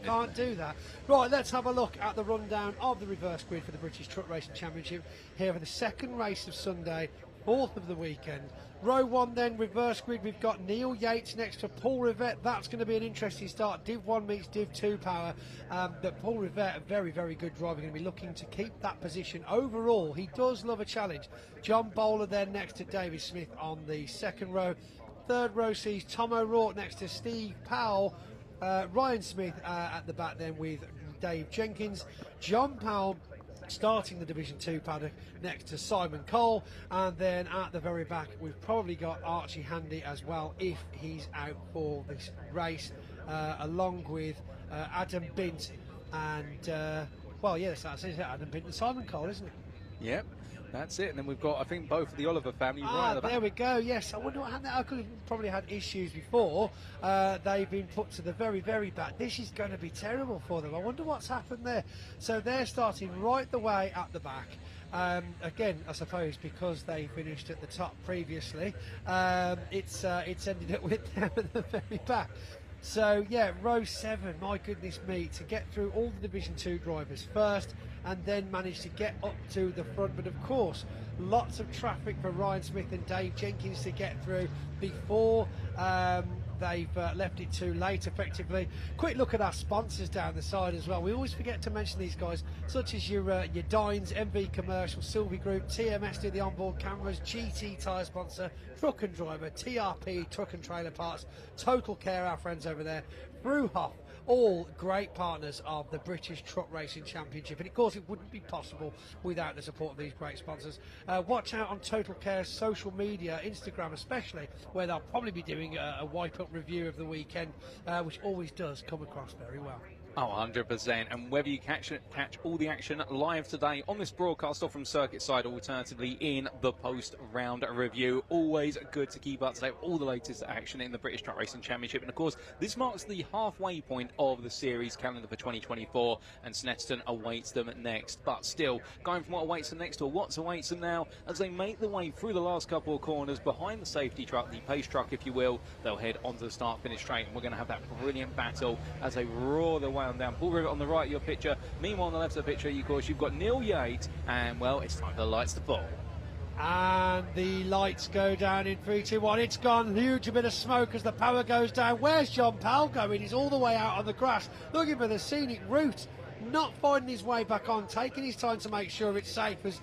can't do that. Right, let's have a look at the rundown of the reverse grid for the British Truck Racing Championship here for the second race of Sunday, fourth of the weekend. Row 1 then, reverse grid, we've got Neil Yates next to Paul Rivette. That's going to be an interesting start. Div 1 meets Div 2 power. But Paul Rivette, a very, very good driver, going to be looking to keep that position. Overall, he does love a challenge. John Bowler then next to David Smith on the second row. Third row sees Tom O'Rourke next to Steve Powell. Ryan Smith at the back then with Dave Jenkins. John Powell starting the Division 2 paddock next to Simon Cole, and then at the very back we've probably got Archie Handy as well if he's out for this race, along with Adam Bint and well, yes, that's it, Adam Bint and Simon Cole, isn't it? Yep, that's it. And then we've got, I think, both of the Oliver family right at the back. There we go, yes. I wonder what happened. I could have probably had issues before. They've been put to the very, very back. This is going to be terrible for them. I wonder what's happened there. So they're starting right the way at the back. Again, I suppose because they finished at the top previously, it's ended up with them at the very back. So yeah, row 7, my goodness me, to get through all the Division 2 drivers first and then manage to get up to the front. But of course, lots of traffic for Ryan Smith and Dave Jenkins to get through before they've left it too late, effectively. Quick look at our sponsors down the side as well. We always forget to mention these guys, such as your Dines, MV Commercial, Sylvie Group, TMS do the onboard cameras, GT Tyre sponsor, Truck and Driver, TRP, Truck and Trailer Parts, Total Care, our friends over there, Brewhoff, all great partners of the British Truck Racing Championship, and of course it wouldn't be possible without the support of these great sponsors. Watch out on Total Care's social media, Instagram especially, where they'll probably be doing a wipe-up review of the weekend, which always does come across very well. Oh, 100%. And whether you catch all the action live today on this broadcast or from circuit side, alternatively in the post-round review, always good to keep up to date with all the latest action in the British Truck Racing Championship. And of course, this marks the halfway point of the series calendar for 2024, and Snetterton awaits them next. But still, going from what awaits them next to what awaits them now, as they make their way through the last couple of corners behind the safety truck, the pace truck, if you will, they'll head onto the start-finish straight. And we're going to have that brilliant battle as they roar their way on down. Paul Rivette on the right of your picture. Meanwhile, on the left of the picture, of course, you've got Neil Yates, and well, it's time for the lights to fall. And the lights go down in 3, 2, 1. It's gone. Huge bit of smoke as the power goes down. Where's John Powell going? He's all the way out on the grass, looking for the scenic route, not finding his way back on, taking his time to make sure it's safe as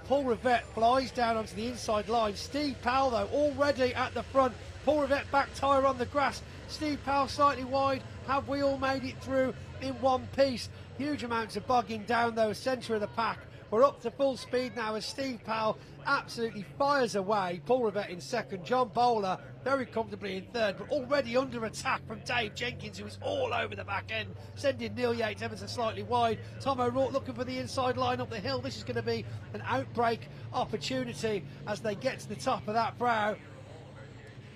Paul Rivette flies down onto the inside line. Steve Powell, though, already at the front. Paul Rivette back tyre on the grass. Steve Powell slightly wide. Have we all made it through in one piece? Huge amounts of bogging down, though, centre of the pack. We're up to full speed now as Steve Powell absolutely fires away. Paul Rivette in second. John Bowler very comfortably in third, but already under attack from Dave Jenkins, who is all over the back end, sending Neil Yates ever so slightly wide. Tom O'Rourke looking for the inside line up the hill. This is going to be an outbreak opportunity as they get to the top of that brow.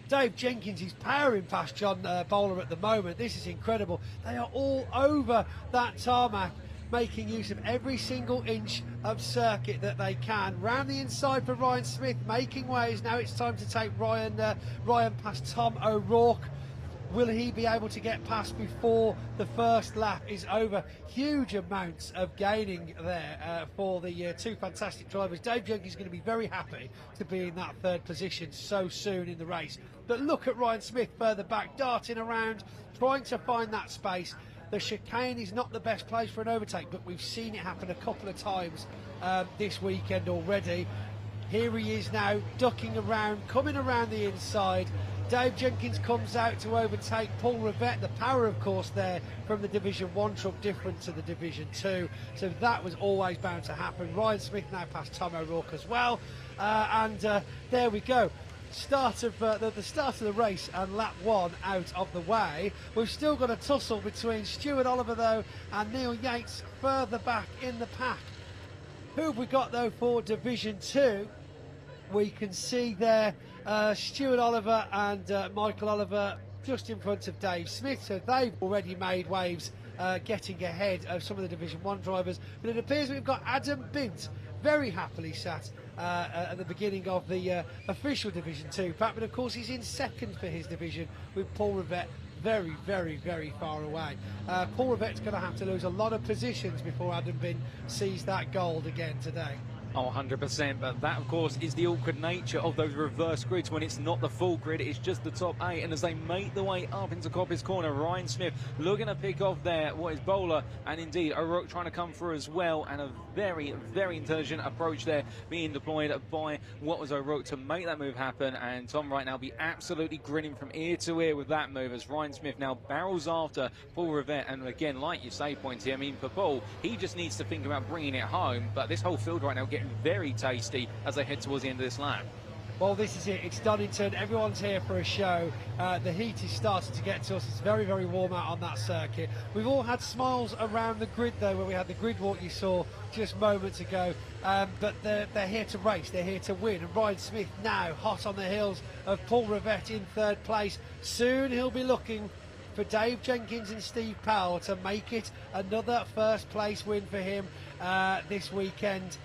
Dave Jenkins is powering past John Bowler at the moment. This is incredible. They are all over that tarmac, making use of every single inch of circuit that they can. Round the inside for Ryan Smith, making ways. Now it's time to take Ryan past Tom O'Rourke. Will he be able to get past before the first lap is over? Huge amounts of gaining there for the two fantastic drivers. Dave Jenkins is going to be very happy to be in that third position so soon in the race. But look at Ryan Smith further back, darting around, trying to find that space. The chicane is not the best place for an overtake, but we've seen it happen a couple of times this weekend already. Here he is now, ducking around, coming around the inside. Dave Jenkins comes out to overtake Paul Rivette. The power, of course, there from the Division 1 truck, different to the Division 2. So that was always bound to happen. Ryan Smith now past Tom O'Rourke as well. And there we go. The start of the race and lap 1 out of the way. We've still got a tussle between Stuart Oliver, though, and Neil Yates further back in the pack. Who have we got, though, for Division 2? We can see there Stuart Oliver and Michael Oliver just in front of Dave Smith, so they've already made waves getting ahead of some of the Division 1 drivers. But it appears we've got Adam Bint very happily sat at the beginning of the official Division 2 pack, but of course he's in second for his division with Paul Rivette very, very, very far away. Paul Rivette's going to have to lose a lot of positions before Adam Bin sees that gold again today. Oh, 100%, but that, of course, is the awkward nature of those reverse grids when it's not the full grid, it's just the top 8, and as they make the way up into Coppice Corner, Ryan Smith looking to pick off there what is Bowler, and indeed O'Rourke trying to come through as well, and a very, very intelligent approach there being deployed by what was O'Rourke to make that move happen, and Tom right now be absolutely grinning from ear to ear with that move as Ryan Smith now barrels after Paul Rivette, and again, like you say, Pointy, I mean, for Paul, he just needs to think about bringing it home, but this whole field right now getting very tasty as they head towards the end of this lap. Well, this is it. It's Donington. Everyone's here for a show. The heat is starting to get to us. It's very, very warm out on that circuit. We've all had smiles around the grid, though, where we had the grid walk you saw just moments ago. But they're here to race. They're here to win. And Ryan Smith now hot on the heels of Paul Rivette in third place. Soon he'll be looking for Dave Jenkins and Steve Powell to make it another first place win for him this weekend.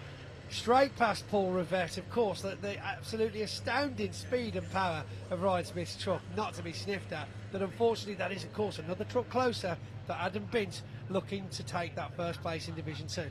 Straight past Paul Rivette, of course, the absolutely astounding speed and power of Ryan Smith's truck, not to be sniffed at. But unfortunately, that is, of course, another truck closer for Adam Bint looking to take that first place in Division 2.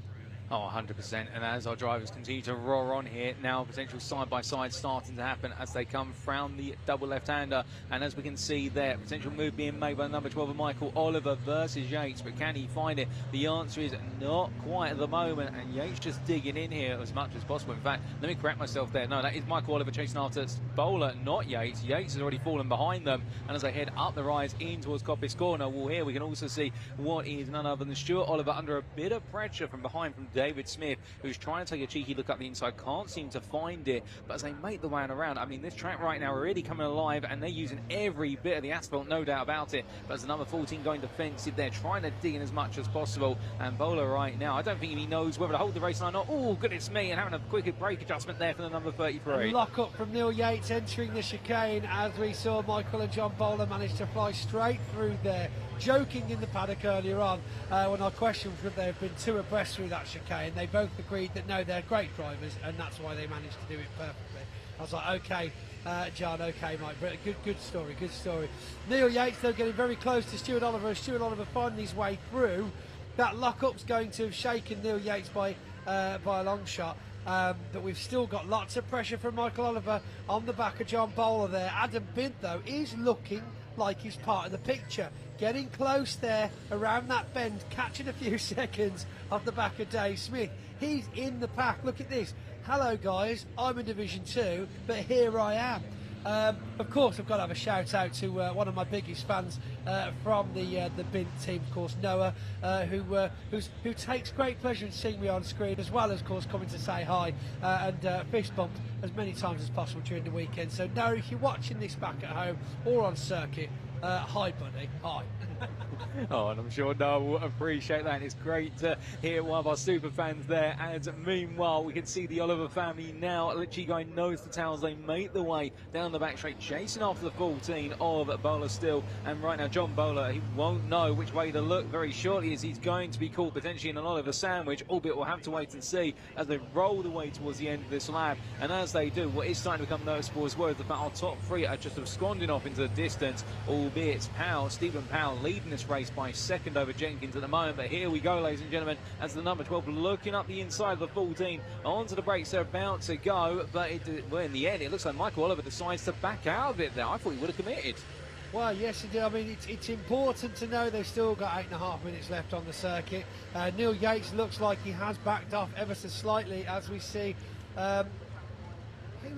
Oh, 100%. And as our drivers continue to roar on here, now potential side-by-side starting to happen as they come round the double left-hander. And as we can see there, potential move being made by number 12 of Michael Oliver versus Yates. But can he find it? The answer is not quite at the moment. And Yates just digging in here as much as possible. In fact, let me correct myself there. No, that is Michael Oliver chasing after Bowler, not Yates. Yates has already fallen behind them. And as they head up the rise in towards Coppice Corner, well, here we can also see what is none other than Stuart Oliver under a bit of pressure from behind from David Smith, who's trying to take a cheeky look up the inside, can't seem to find it, but as they make the way around, I mean, this track right now already coming alive, and they're using every bit of the asphalt, no doubt about it, but as the number 14 going defensive, they're trying to dig in as much as possible, and Bowler right now, I don't think he knows whether to hold the race line or not. Oh, goodness me, and having a quick brake adjustment there for the number 33. Lock up from Neil Yates entering the chicane, as we saw Michael and John Bowler manage to fly straight through there, joking in the paddock earlier on when I questioned whether they have been two abreast through that chicane. They both agreed that no, they're great drivers, and that's why they managed to do it perfectly. I was like, okay, John, okay, Mike, but good story, good story. Neil Yates, though, getting very close to Stuart Oliver. Stuart Oliver finding his way through. That lock-up's going to have shaken Neil Yates by a long shot. But we've still got lots of pressure from Michael Oliver on the back of John Bowler there. Adam Bint, though, is looking like he's part of the picture. Getting close there around that bend, catching a few seconds off the back of Dave Smith. He's in the pack. Look at this. Hello, guys. I'm in Division 2, but here I am. Of course, I've got to have a shout out to one of my biggest fans from the Bint team, of course, Noah, who takes great pleasure in seeing me on screen, as well as, of course, coming to say hi and fist bump as many times as possible during the weekend. So, Noah, if you're watching this back at home or on circuit, hi, buddy. Hi. Oh, and I'm sure Noah will appreciate that. It's great to hear one of our super fans there. And meanwhile, we can see the Oliver family now literally going nose to tail as they make the way down the back straight, chasing after the 14 of Bowler still. And right now, John Bowler, he won't know which way to look very shortly, as he's going to be caught potentially in an Oliver sandwich, albeit we'll have to wait and see as they roll the way towards the end of this lap. And as they do, what is starting to become noticeable as well is the fact our top three are just absconding off into the distance, albeit it's Powell, Stephen Powell leading this race by second over Jenkins at the moment. But here we go, ladies and gentlemen, as the number 12 looking up the inside of the 14 onto the brakes. They're about to go, but well, in the end it looks like Michael Oliver decides to back out of it there. I thought he would have committed. Well, yes, indeed. I mean, it's important to know they've still got 8.5 minutes left on the circuit. Neil Yates looks like he has backed off ever so slightly, as we see. Who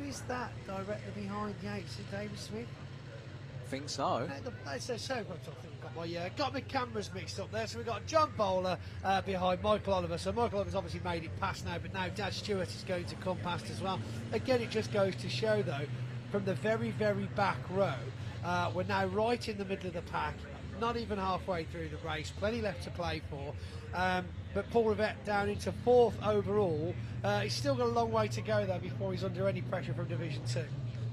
is that directly behind Yates? Is it David Smith? I think so. Got my cameras mixed up there. So we've got John Bowler behind Michael Oliver. So Michael Oliver's obviously made it past now, but now Dad Stewart is going to come past as well. Again, it just goes to show, though, from the very, very back row, we're now right in the middle of the pack, not even halfway through the race, plenty left to play for. But Paul Rivette down into 4th overall. He's still got a long way to go, though, before he's under any pressure from Division 2.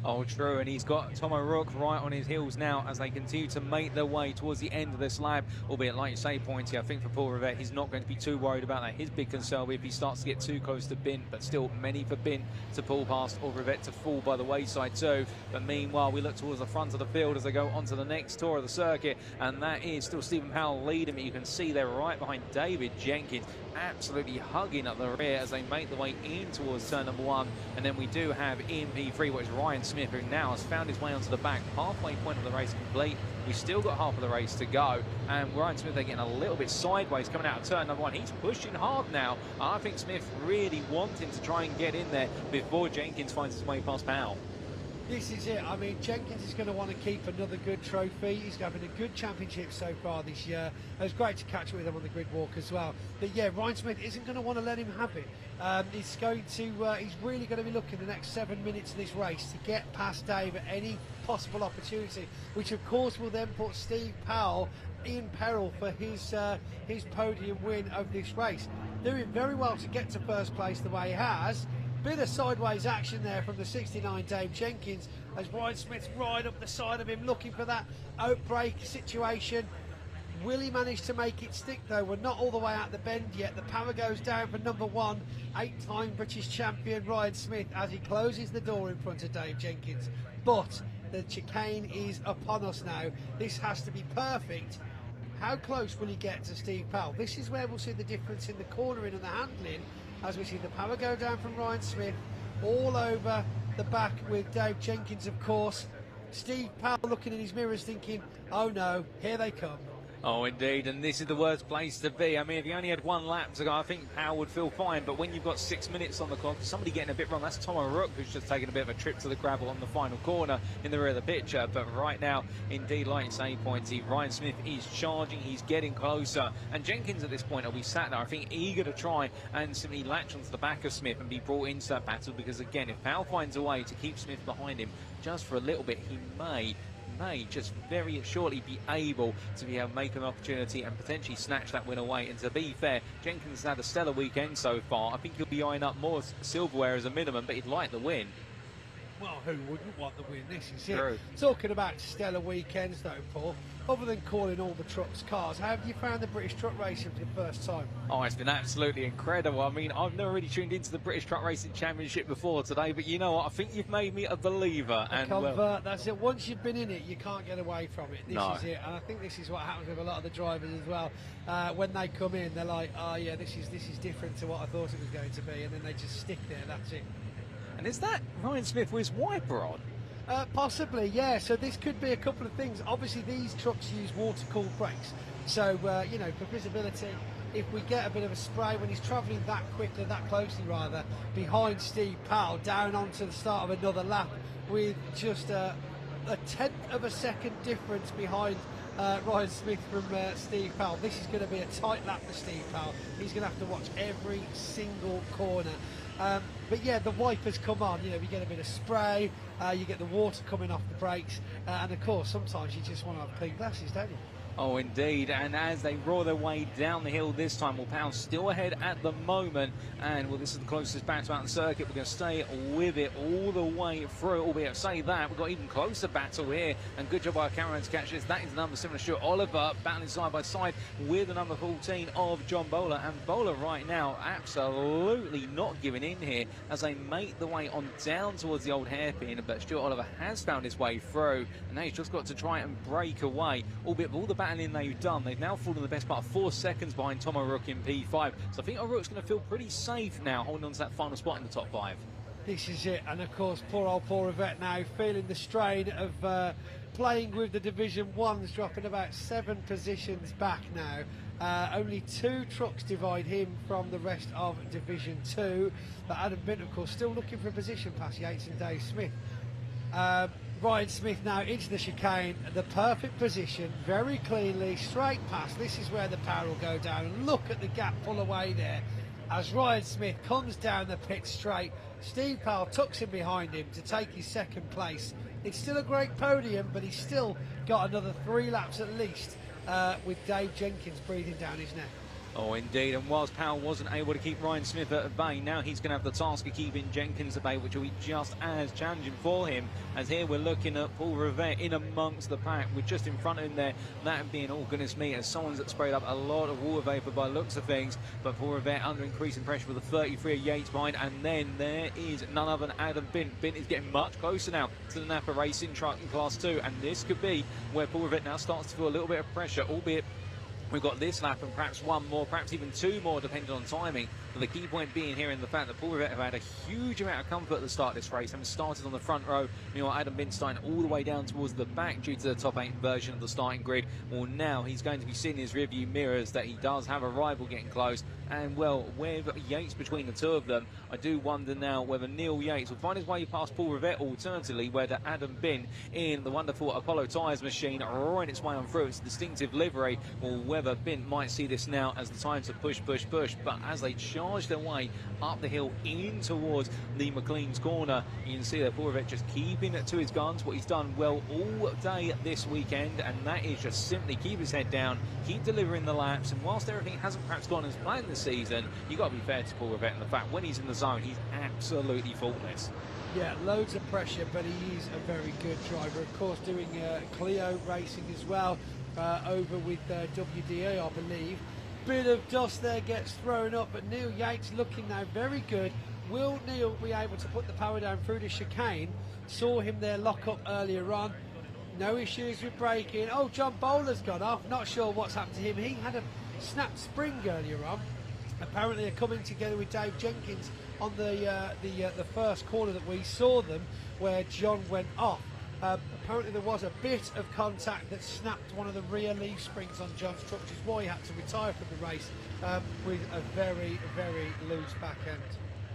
Oh, true, and he's got Tom O'Rourke right on his heels now as they continue to make their way towards the end of this lap, albeit, like you say, Pointy, I think for Paul Rivette, he's not going to be too worried about that. His big concern will be if he starts to get too close to Bin, but still many for Bin to pull past or Rivette to fall by the wayside too. But meanwhile, we look towards the front of the field as they go onto the next tour of the circuit, and that is still Stephen Powell leading, but you can see they're right behind David Jenkins, absolutely hugging up the rear as they make the way in towards turn number 1. And then we do have in P3, which is Ryan Smith, who now has found his way onto the back, halfway point of the race complete. We still got half of the race to go, and Ryan Smith, they're getting a little bit sideways coming out of turn number 1. He's pushing hard now. I think Smith really wanting to try and get in there before Jenkins finds his way past Powell. This is it. I mean, Jenkins is going to want to keep another good trophy. He's having a good championship so far this year. It was great to catch up with him on the grid walk as well. But yeah, Ryan Smith isn't going to want to let him have it. He's really going to be looking the next 7 minutes of this race to get past Dave at any possible opportunity, which of course will then put Steve Powell in peril for his podium win of this race. Doing very well to get to first place the way he has. Bit of sideways action there from the 69 Dave Jenkins as Ryan Smith's right up the side of him looking for that outbreak situation. Will he manage to make it stick though? We're not all the way out the bend yet. The power goes down for number 1, 8-time British champion Ryan Smith as he closes the door in front of Dave Jenkins. But the chicane is upon us now. This has to be perfect. How close will he get to Steve Powell? This is where we'll see the difference in the cornering and the handling as we see the power go down from Ryan Smith all over the back with Dave Jenkins, of course. Steve Powell looking in his mirrors thinking, oh no, here they come. Oh, indeed, and this is the worst place to be. I mean, if you only had 1 lap to go, I think Powell would feel fine, but when you've got 6 minutes on the clock, somebody getting a bit wrong. That's Tom O'Rourke, who's just taken a bit of a trip to the gravel on the final corner in the rear of the picture. But right now, indeed, like you say, Pointy, Ryan Smith is charging, he's getting closer, and Jenkins at this point will be sat there, I think, eager to try and simply latch onto the back of Smith and be brought into that battle, because again, if Powell finds a way to keep Smith behind him just for a little bit, he may just very shortly be able to make an opportunity and potentially snatch that win away. And to be fair, Jenkins has had a stellar weekend so far. I think he'll be eyeing up more silverware as a minimum, but he'd like the win. Well, who wouldn't want the win? This is True. it. Talking about stellar weekends though, Paul, other than calling all the trucks cars, how have you found the British truck racing for the first time? Oh, it's been absolutely incredible. I mean, I've never really tuned into the British Truck Racing Championship before today, but you know what? I think you've made me a believer. And convert, that's it. Once you've been in it, you can't get away from it. This is it. And I think this is what happens with a lot of the drivers as well. When they come in, they're like, oh yeah, this is different to what I thought it was going to be, and then they just stick there, that's it. And is that Ryan Smith with his wiper on? Possibly, yeah. So this could be a couple of things. Obviously, these trucks use water-cooled brakes. So, you know, for visibility, if we get a bit of a spray when he's travelling that quickly, that closely rather, behind Steve Powell, down onto the start of another lap with just a 1/10 of a second difference behind Ryan Smith from Steve Powell. This is going to be a tight lap for Steve Powell. He's going to have to watch every single corner. But yeah, the wipers come on, you know, you get a bit of spray, you get the water coming off the brakes, and of course sometimes you just want to have clean glasses, don't you? Oh, indeed. And as they roar their way down the hill this time, well, Powell's still ahead at the moment. And, well, this is the closest battle out on the circuit. We're going to stay with it all the way through. Albeit, say that, we've got even closer battle here. And good job by our cameraman to catch this. That is the number 7 of Stuart Oliver, battling side by side with the number 14 of John Bowler. And Bowler right now absolutely not giving in here as they make the way on down towards the old hairpin. But Stuart Oliver has found his way through. And now he's just got to try and break away. Albeit, with all the battling they've done, they've now fallen the best part of 4 seconds behind Tom O'Rourke in P5. So I think O'Rourke's going to feel pretty safe now, holding on to that final spot in the top 5. This is it, and of course poor old Paul Rivette now feeling the strain of playing with the Division 1s, dropping about 7 positions back now. Only 2 trucks divide him from the rest of Division 2, but Adam Bint, of course, still looking for a position past Yates and Dave Smith. Ryan Smith now into the chicane, the perfect position, very cleanly, straight past. This is where the power will go down, and look at the gap pull away there as Ryan Smith comes down the pit straight. Steve Powell tucks in behind him to take his 2nd place. It's still a great podium, but he's still got another 3 laps at least with Dave Jenkins breathing down his neck. Oh, indeed. And whilst Powell wasn't able to keep Ryan Smith at bay, now he's going to have the task of keeping Jenkins at bay, which will be just as challenging for him. As here we're looking at Paul Rivette in amongst the pack. We're just in front of him there. That being, oh goodness me, as someone's sprayed up a lot of water vapour by looks of things. But Paul Rivette under increasing pressure with a 33 Yates behind. And then there is none other than Adam Bint. Bint is getting much closer now to the Napa Racing truck in Class 2. And this could be where Paul Rivette now starts to feel a little bit of pressure, albeit we've got this lap and perhaps one more, perhaps even two more, depending on timing. But the key point being here in the fact that Paul Rivette have had a huge amount of comfort at the start of this race, having started on the front row. Meanwhile, Adam Binstein all the way down towards the back due to the top 8 version of the starting grid. Well, now he's going to be seeing his rearview mirrors that he does have a rival getting close. And, well, with Yates between the two of them, I do wonder now whether Neil Yates will find his way past Paul Rivette, alternatively, whether Adam Bin in the wonderful Apollo Tyres machine roaring its way on through its distinctive livery, or whether Bin might see this now as the time to push. But as they charge their way up the hill in towards the McLean's corner, you can see that Paul Rivette just keeping it to his guns, what he's done well all day this weekend, and that is just simply keep his head down, keep delivering the laps, and whilst everything hasn't perhaps gone as planned this season, you've got to be fair to Paul Rivette in the fact when he's in the zone, he's absolutely faultless. Yeah, loads of pressure, but he is a very good driver. Of course, doing Clio racing as well, over with WDA, I believe. Bit of dust there gets thrown up, but Neil Yates looking now very good. Will Neil be able to put the power down through the chicane? Saw him there lock up earlier on. No issues with braking. Oh, John Bowler's gone off. Not sure what's happened to him. He had a snapped spring earlier on. Apparently they're coming together with Dave Jenkins on the first corner that we saw them, where John went off. Apparently there was a bit of contact that snapped one of the rear leaf springs on John's truck, which is why he had to retire from the race with a very, very loose back end.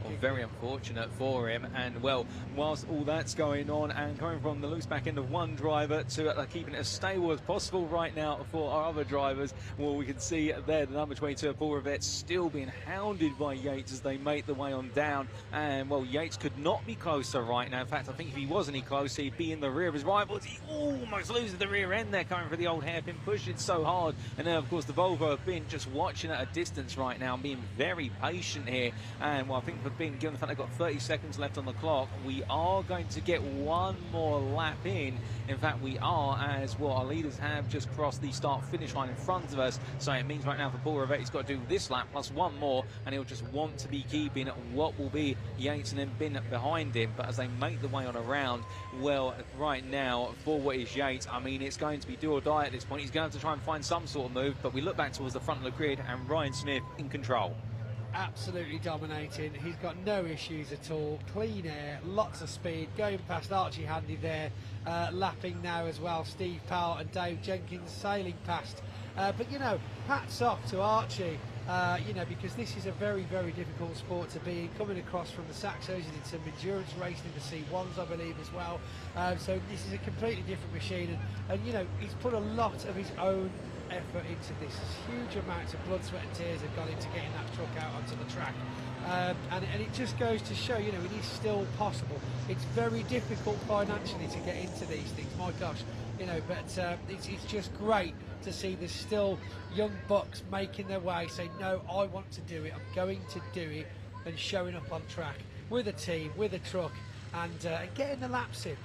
Well, very unfortunate for him, and well, whilst all that's going on and coming from the loose back end of one driver to keeping it as stable as possible right now for our other drivers, well, we can see there the number 22 Paul Rivette still being hounded by Yates as they make the way on down, and well, Yates could not be closer right now. In fact, I think if he was any closer, he'd be in the rear of his rivals. He almost loses the rear end there, coming for the old hairpin push. It's so hard, and then of course the Volvo have been just watching at a distance right now and being very patient here, and well, I think given the fact they've got 30 seconds left on the clock, we are going to get one more lap in. In fact, we are, as well, our leaders have just crossed the start-finish line in front of us. So it means right now for Paul Rivette, he's got to do this lap plus one more, and he'll just want to be keeping what will be Yates and then Bin behind him. But as they make the way on around, well, right now, for what is Yates, I mean, it's going to be do or die at this point. He's going to try and find some sort of move, but we look back towards the front of the grid, and Ryan Smith in control. Absolutely dominating. He's got no issues at all. Clean air, lots of speed. Going past Archie Handy there, lapping now as well. Steve Powell and Dave Jenkins sailing past. But you know, hats off to Archie. You know, because this is a very, very difficult sport to be in. Coming across from the Saxos, he did some endurance racing in the C1s, I believe, as well. So this is a completely different machine, and you know, he's put a lot of his own effort into this. Huge amounts of blood, sweat and tears have gone into getting that truck out onto the track, and it just goes to show, you know, it is still possible. It's very difficult financially to get into these things, my gosh, you know, but it's just great to see there's still young bucks making their way, saying, no, I want to do it, I'm going to do it, and showing up on track with a team, with a truck, and getting the laps in.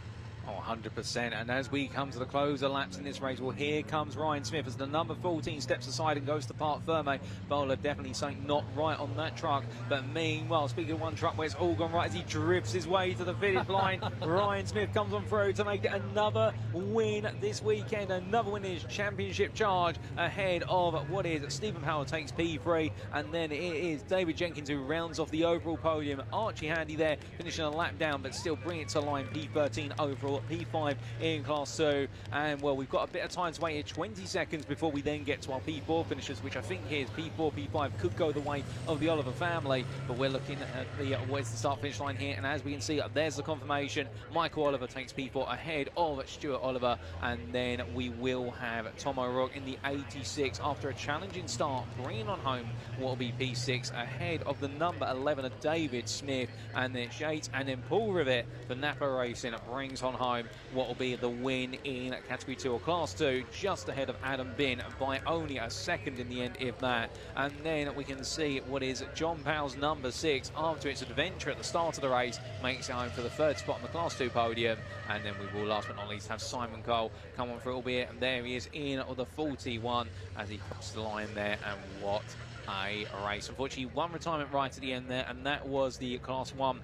Oh, 100%. And as we come to the close of laps in this race, well, here comes Ryan Smith as the number 14 steps aside and goes to Park Ferme. Bowler definitely something not right on that truck. But meanwhile, speaking of one truck where it's all gone right, as he drifts his way to the finish line, Ryan Smith comes on through to make it another win this weekend. Another win in his championship charge ahead of what is Stephen Powell takes P3. And then it is David Jenkins who rounds off the overall podium. Archie Handy there finishing a lap down, but still bring it to line P13 overall. P5 in Class 2, and well, we've got a bit of time to wait here, 20 seconds before we then get to our P4 finishers, which I think here is P4, P5 could go the way of the Oliver family, but we're looking at where's the start finish line here, and as we can see, there's the confirmation. Michael Oliver takes P4 ahead of Stuart Oliver, and then we will have Tom O'Rourke in the 86 after a challenging start, bringing on home what will be P6 ahead of the number 11 of David Smith, and then Yates, and then Paul Rivette for Napa Racing brings on home home what will be the win in Category 2 or Class 2, just ahead of Adam Bin by only a second in the end, if that. And then we can see what is John Powell's number 6 after its adventure at the start of the race makes it home for the 3rd spot on the Class 2 podium. And then we will, last but not least, have Simon Cole come on through, albeit, and there he is in the 41 as he crossed the line there. And what a race. Unfortunately, one retirement right at the end there, and that was the Class 1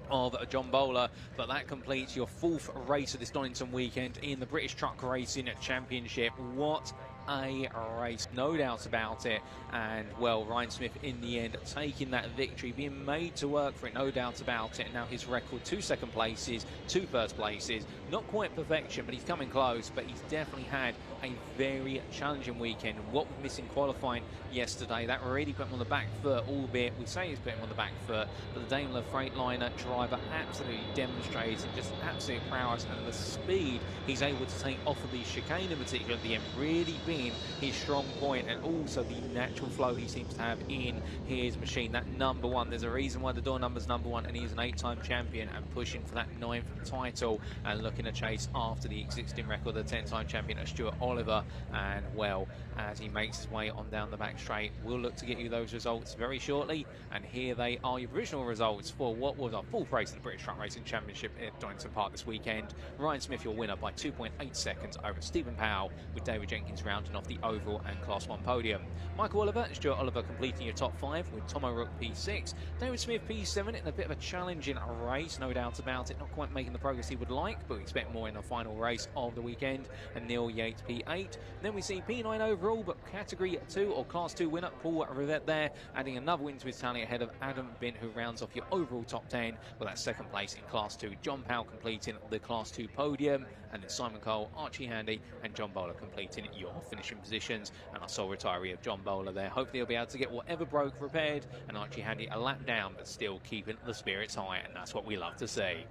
of John Bowler, but that completes your 4th race of this Donington weekend in the British Truck Racing Championship. What a race, no doubt about it. And well, Ryan Smith in the end taking that victory, being made to work for it, no doubt about it. And now his record, 2 second places, 2 first places, not quite perfection, but he's coming close. But he's definitely had a very challenging weekend. What was missing qualifying yesterday, that really put him on the back foot, albeit we say he's put him on the back foot, but the Daimler Freightliner driver absolutely demonstrated just absolute prowess, and the speed he's able to take off of the chicane in particular at the end really being his strong point, and also the natural flow he seems to have in his machine. That number 1, there's a reason why the door number's number 1, and he's an 8-time champion and pushing for that 9th title and looking to chase after the existing record, the 10-time champion Stuart Oliver. And well, as he makes his way on down the back straight, we'll look to get you those results very shortly. And here they are, your provisional results for what was our 4th race of the British Truck Racing Championship at Donington Park this weekend. Ryan Smith, your winner by 2.8 seconds over Stephen Powell, with David Jenkins rounding off the overall and Class 1 podium. Michael Oliver and Stuart Oliver completing your top 5, with Tom O'Rourke P6, David Smith P7 in a bit of a challenging race, no doubt about it, not quite making the progress he would like, but we expect more in the final race of the weekend, and Neil Yates P8. Then we see P9 overall, but Category 2 or Class 2 winner Paul Rivette there, adding another win to his tally ahead of Adam Bin, who rounds off your overall top 10 with that 2nd place in Class 2. John Powell completing the Class 2 podium, and then Simon Cole, Archie Handy and John Bowler completing your finishing positions. And our sole retiree of John Bowler there, hopefully he'll be able to get whatever broke repaired, and Archie Handy a lap down, but still keeping the spirits high, and that's what we love to see.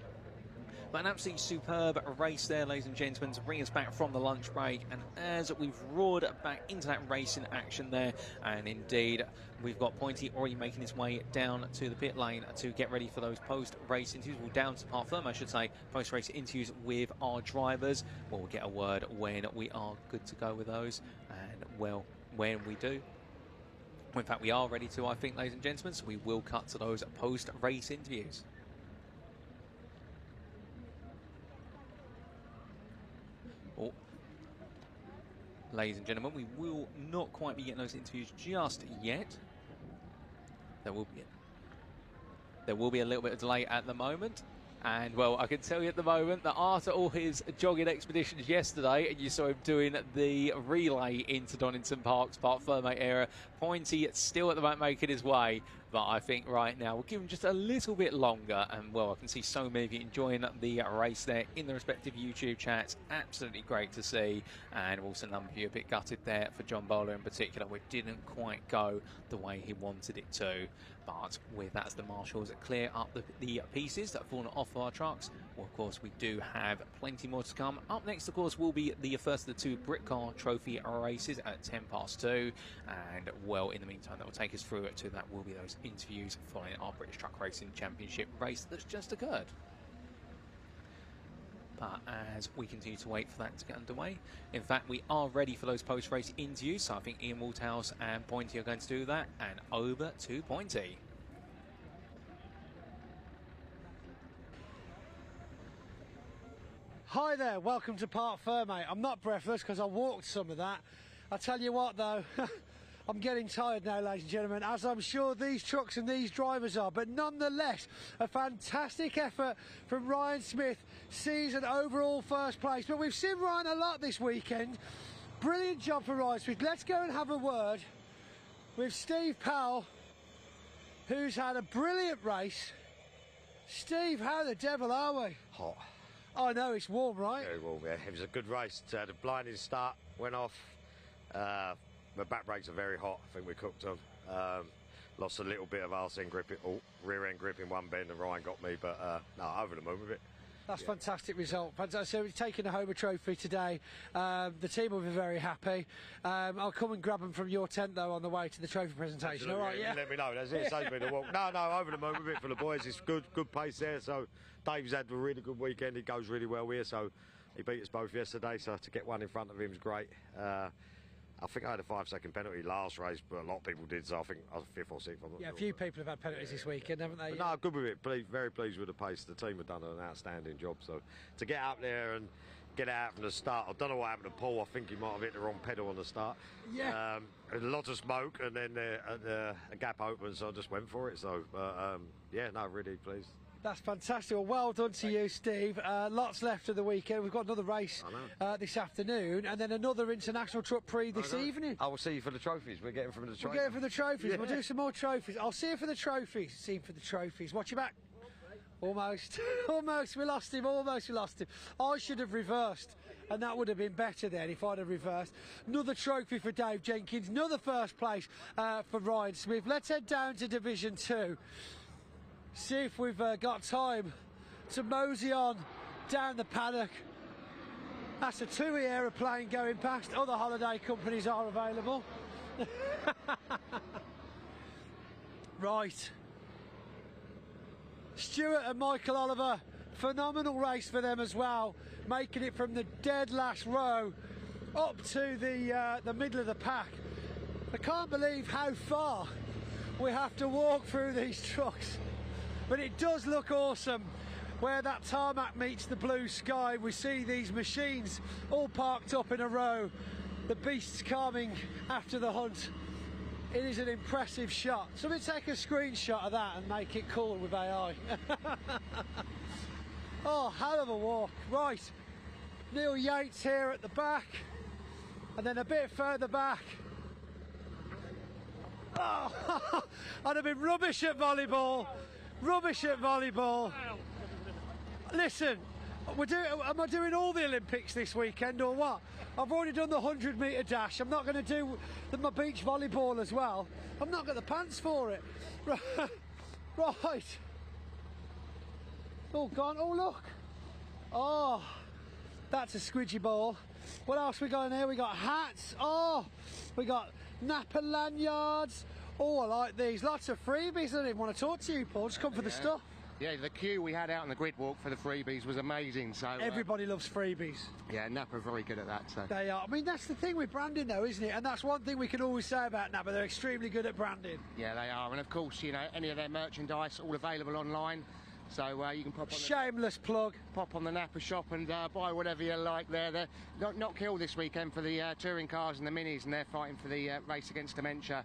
But an absolutely superb race there, ladies and gentlemen, to bring us back from the lunch break. And as we've roared back into that racing action there, and indeed we've got Pointy already making his way down to the pit lane to get ready for those post-race interviews. Well, down to Park Firm, I should say, post-race interviews with our drivers. Well, we'll get a word when we are good to go with those. And well, when we do, in fact, we are ready to, I think, ladies and gentlemen, so we will cut to those post-race interviews. Oh, ladies and gentlemen, we will not quite be getting those interviews just yet. There will be a little bit of delay at the moment. And, well, I can tell you at the moment that after all his jogging expeditions yesterday, and you saw him doing the relay into Donington Park's Park Fermate area, Pointy still at the moment making his way. But I think right now we'll give him just a little bit longer. And, well, I can see so many of you enjoying the race there in the respective YouTube chats. Absolutely great to see. And also a number of you a bit gutted there for John Bowler in particular, which didn't quite go the way he wanted it to. But with that as the marshals clear up the pieces that have fallen off our trucks, well, of course, we do have plenty more to come. Up next, of course, will be the first of the 2 Britcar Trophy races at 2:10. And, well, in the meantime, that will take us through to that will be those interviews following our British Truck Racing Championship race that's just occurred. But as we continue to wait for that to get underway, in fact, we are ready for those post-race interviews. So I think Ian Walthouse and Pointy are going to do that. And over to Pointy. Hi there, welcome to Park Fermate. I'm not breathless because I walked some of that. I tell you what though, I'm getting tired now, ladies and gentlemen, as I'm sure these trucks and these drivers are, but nonetheless, a fantastic effort from Ryan Smith, season overall 1st place. But we've seen Ryan a lot this weekend. Brilliant job for Ryan Smith. Let's go and have a word with Steve Powell, who's had a brilliant race. Steve, how the devil are we? Hot. I know, it's warm, right? Very warm, yeah. It was a good race. The blinding start went off. The back brakes are very hot. I think we cooked them. Lost a little bit of arse end grip, rear end grip in one bend, and Ryan got me, but no, over the moon with it. That's fantastic result. Fantastic. So we've taken a home trophy today. The team will be very happy. I'll come and grab them from your tent though on the way to the trophy presentation. All right, yeah. Let me know. That's it. Saves me the walk. No, over the moon with it for the boys. It's good pace there. So Dave's had a really good weekend. He goes really well here. So he beat us both yesterday. So to get one in front of him is great. I think I had a 5-second penalty last race, but a lot of people did, so I think I was 5th or 6th. Yeah, a few people have had penalties this weekend, haven't they? But no, good with it. Very pleased with the pace. The team have done an outstanding job. So to get out there and get out from the start, I don't know what happened to Paul. I think he might have hit the wrong pedal on the start. Yeah. A lot of smoke, and then a gap opened, so I just went for it. So, yeah, no, really pleased. That's fantastic. Well done to you, Steve. Lots left of the weekend. We've got another race this afternoon, and then another international truck prix this evening. I will see you for the trophies. We're getting from the trophies. We're getting for the trophies. Yeah. We'll do some more trophies. I'll see you for the trophies. See you for the trophies. Watch your back. Almost. Almost. We lost him. Almost we lost him. I should have reversed, and that would have been better then if I'd have reversed. Another trophy for Dave Jenkins. Another first place for Ryan Smith. Let's head down to Division 2. See if we've got time to mosey on down the paddock. That's a TUI aeroplane going past. Other holiday companies are available. Right. Stuart and Michael Oliver, phenomenal race for them as well, making it from the dead last row up to the middle of the pack. I can't believe how far we have to walk through these trucks. But it does look awesome. Where that tarmac meets the blue sky, we see these machines all parked up in a row. The beasts calming after the hunt. It is an impressive shot. So we take a screenshot of that and make it cool with AI. Oh, hell of a walk. Right, Neil Yates here at the back. And then a bit further back. Oh, I'd have been rubbish at volleyball. Rubbish at volleyball. Listen, am I doing all the Olympics this weekend or what? I've already done the 100-metre dash. I'm not going to do my beach volleyball as well. I've not got the pants for it. Right. Oh, gone. Oh, look. Oh, that's a squidgy ball. What else we got in here? We got hats. Oh, we got Napa lanyards. Oh, I like these. Lots of freebies. I don't even want to talk to you, Paul. Just come for the stuff. Yeah, the queue we had out on the grid walk for the freebies was amazing. So everybody loves freebies. Yeah, Napa are very good at that. So they are. I mean, that's the thing with branding, though, isn't it? And that's one thing we can always say about Napa. They're extremely good at branding. Yeah, they are. And of course, you know, any of their merchandise all available online. So you can pop on shameless plug. Pop on the Napa shop and buy whatever you like there. They're not killed this weekend for the touring cars and the minis, and they're fighting for the Race Against Dementia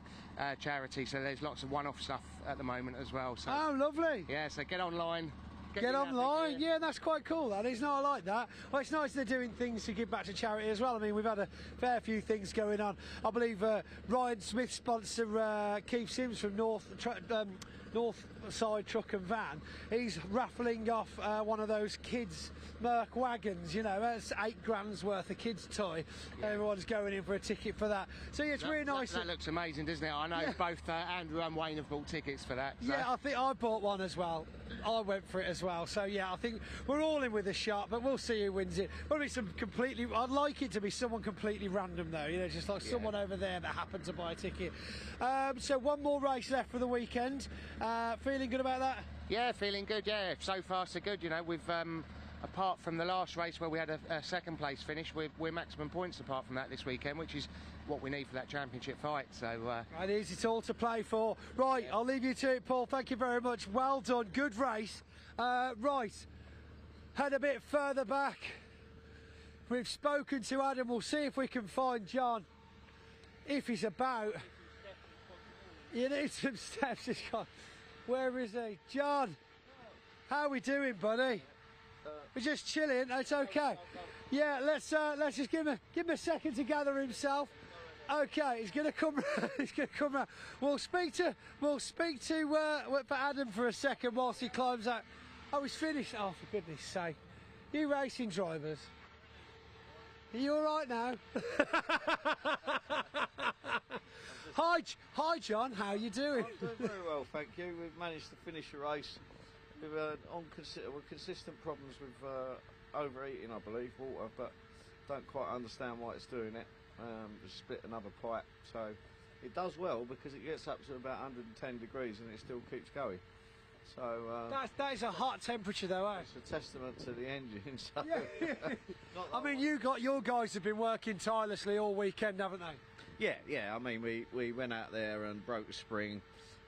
charity. So there's lots of one-off stuff at the moment as well. So, oh, lovely. Yeah, so get online. Get online, yeah, that's quite cool. That is, not like that. Well, it's nice they're doing things to give back to charity as well. I mean, we've had a fair few things going on. I believe Ryan Smith sponsor Keith Sims from North Side Truck and Van. He's raffling off one of those kids' Merc wagons. You know, that's £8 worth of kids' toy. Yeah. Everyone's going in for a ticket for that. So yeah, it's really nice. That looks amazing, doesn't it? I know both Andrew and Wayne have bought tickets for that. So. Yeah, I think I bought one as well. I went for it as well. So yeah, I think we're all in with a shot, but we'll see who wins it. Probably some completely. I'd like it to be someone completely random though. You know, just like someone over there that happened to buy a ticket. So one more race left for the weekend. Feeling good about that? Yeah, feeling good. Yeah, so far so good. You know, we've apart from the last race where we had a second place finish, we're maximum points apart from that this weekend, which is what we need for that championship fight. So it is. It's all to play for. Right, I'll leave you to it, Paul. Thank you very much. Well done. Good race. Right, head a bit further back. We've spoken to Adam. We'll see if we can find John, if he's about. You need some steps. Where is he? John, how are we doing, buddy? We're just chilling. It's okay. Yeah, let's just give him a second to gather himself. Okay, he's going to come. He's going to come round. We'll speak to for Adam for a second whilst he climbs out. Oh, he's finished. Oh, for goodness sake! You racing drivers, are you all right now? Hi, John. How are you doing? I'm doing very well, thank you. We've managed to finish the race. with consistent problems with overeating, I believe, water, but don't quite understand why it's doing it. Just split another pipe, so it does well because it gets up to about 110 degrees and it still keeps going. So that is a hot temperature, though, eh? it's a testament to the engine. So. I mean, your guys have been working tirelessly all weekend, haven't they? Yeah. I mean, we went out there and broke the spring,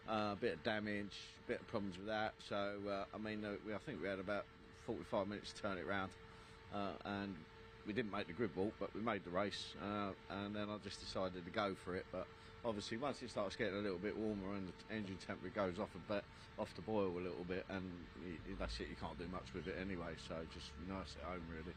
a bit of damage, a bit of problems with that. So I mean, I think we had about 45 minutes to turn it round, and we didn't make the grid walk, but we made the race, and then I just decided to go for it. But obviously, once it starts getting a little bit warmer and the engine temperature goes off off the boil a little bit, and that's it. You can't do much with it anyway. So just nice at home, really.